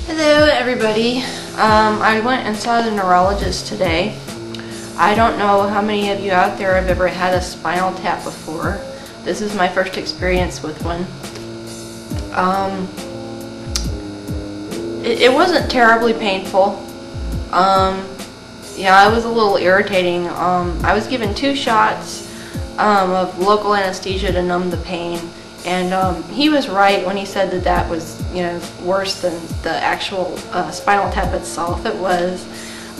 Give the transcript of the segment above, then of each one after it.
Hello everybody. I went and saw the neurologist today. I don't know how many of you out there have ever had a spinal tap before. This is my first experience with one. It wasn't terribly painful. Yeah, it was a little irritating. I was given 2 shots of local anesthesia to numb the pain. And he was right when he said that that was, worse than the actual spinal tap itself. It was.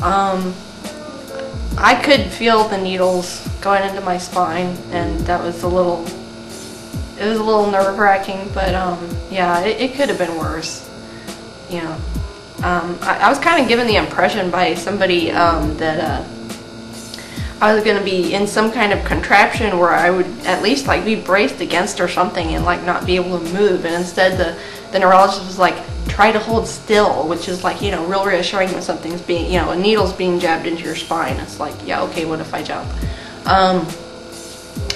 I could feel the needles going into my spine, and that was it was a little nerve-wracking, but yeah, it could have been worse. I was kind of given the impression by somebody that I was going to be in some kind of contraption where I would at least be braced against or something and not be able to move, and instead the neurologist was like, try to hold still, which is real reassuring when something's being, a needle's being jabbed into your spine. It's like, yeah, okay, what if I jump?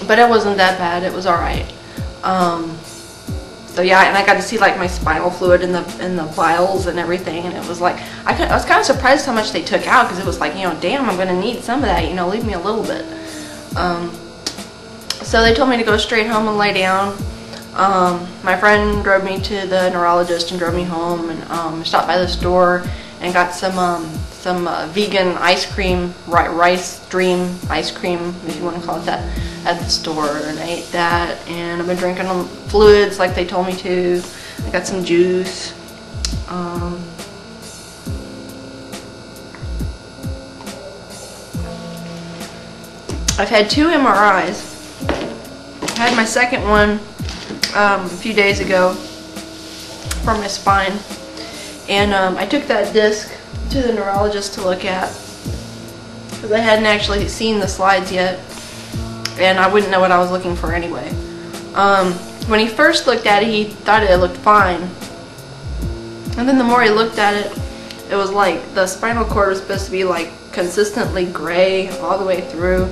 But it wasn't that bad. It was alright. So yeah, and I got to see my spinal fluid in the vials and everything, and it was like, I was kind of surprised how much they took out, because it was like, damn, I'm going to need some of that, leave me a little bit. So they told me to go straight home and lay down. My friend drove me to the neurologist and drove me home, and stopped by the store and got some vegan ice cream, rice dream ice cream, if you want to call it that, at the store, and I ate that, and I've been drinking fluids like they told me to. I got some juice. I've had 2 MRIs. I had my second one a few days ago for my spine, and I took that disc to the neurologist to look at, because I hadn't actually seen the slides yet, and I wouldn't know what I was looking for anyway. When he first looked at it, he thought it looked fine, and then the more he looked at it, it was like the spinal cord was supposed to be consistently gray all the way through,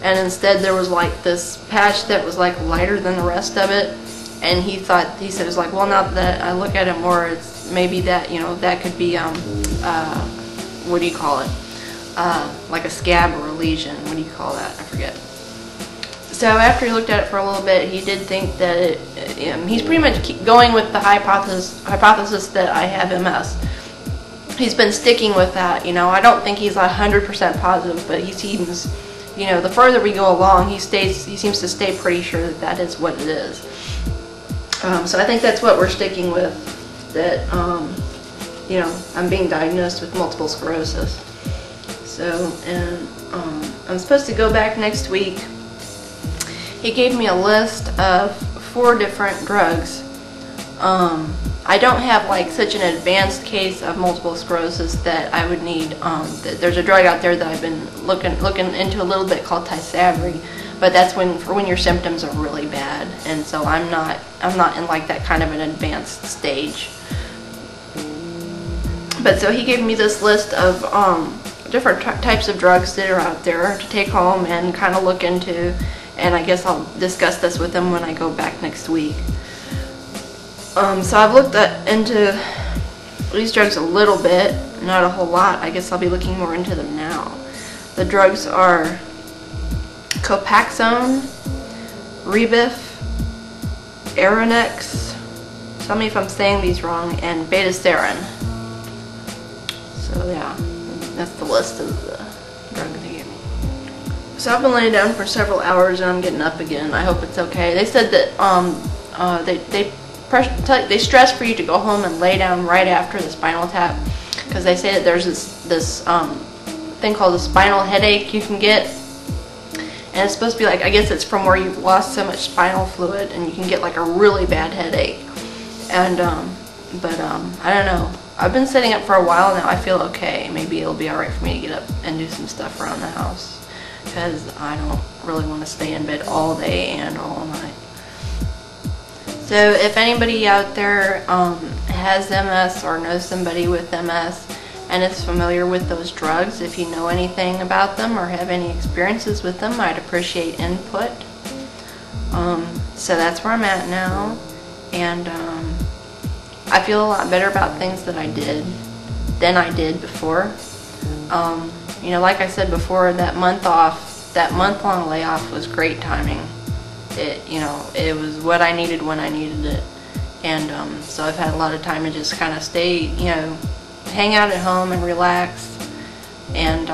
and instead there was this patch that was lighter than the rest of it. And he said it was well, now that I look at it more, it's maybe that that could be what do you call it, like a scab or a lesion. What do you call that? I forget. So after he looked at it for a little bit, he did think that he's pretty much going with the hypothesis that I have MS. He's been sticking with that. I don't think he's 100% positive, but he seems, the further we go along, he seems to stay pretty sure that that is what it is. So I think that's what we're sticking with, that I'm being diagnosed with multiple sclerosis. So, and I'm supposed to go back next week. He gave me a list of 4 different drugs. I don't have such an advanced case of multiple sclerosis that I would need. There's a drug out there that I've been looking into a little bit called Tysabri, but that's for when your symptoms are really bad, and so I'm not in that kind of an advanced stage. But so he gave me this list of different types of drugs that are out there to take home and kind of look into. And I guess I'll discuss this with him when I go back next week. So I've looked into these drugs a little bit, not a whole lot. I guess I'll be looking more into them now. The drugs are Copaxone, Rebif, Aranex, tell me if I'm saying these wrong, and Betaserin. So yeah, that's the list of the drugs they gave me. So I've been laying down for several hours and I'm getting up again. I hope it's okay. They said that they stress for you to go home and lay down right after the spinal tap, because they say that there's this thing called a spinal headache you can get, and it's supposed to be I guess it's from where you've lost so much spinal fluid, and you can get a really bad headache. And I don't know. I've been sitting up for a while now. I feel okay. Maybe it'll be alright for me to get up and do some stuff around the house, because I don't really want to stay in bed all day and all night. So if anybody out there has MS or knows somebody with MS and is familiar with those drugs, if you know anything about them or have any experiences with them, I'd appreciate input. So that's where I'm at now, and I feel a lot better about things that I did than I did before. You know, like I said before, that month-long layoff was great timing. You know, it was what I needed when I needed it. And so I've had a lot of time to just kind of stay, you know, hang out at home and relax. And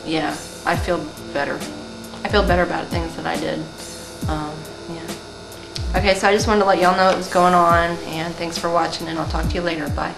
yeah, I feel better. I feel better about things that I did. Yeah. Okay, so I just wanted to let y'all know what was going on, and thanks for watching, and I'll talk to you later. Bye.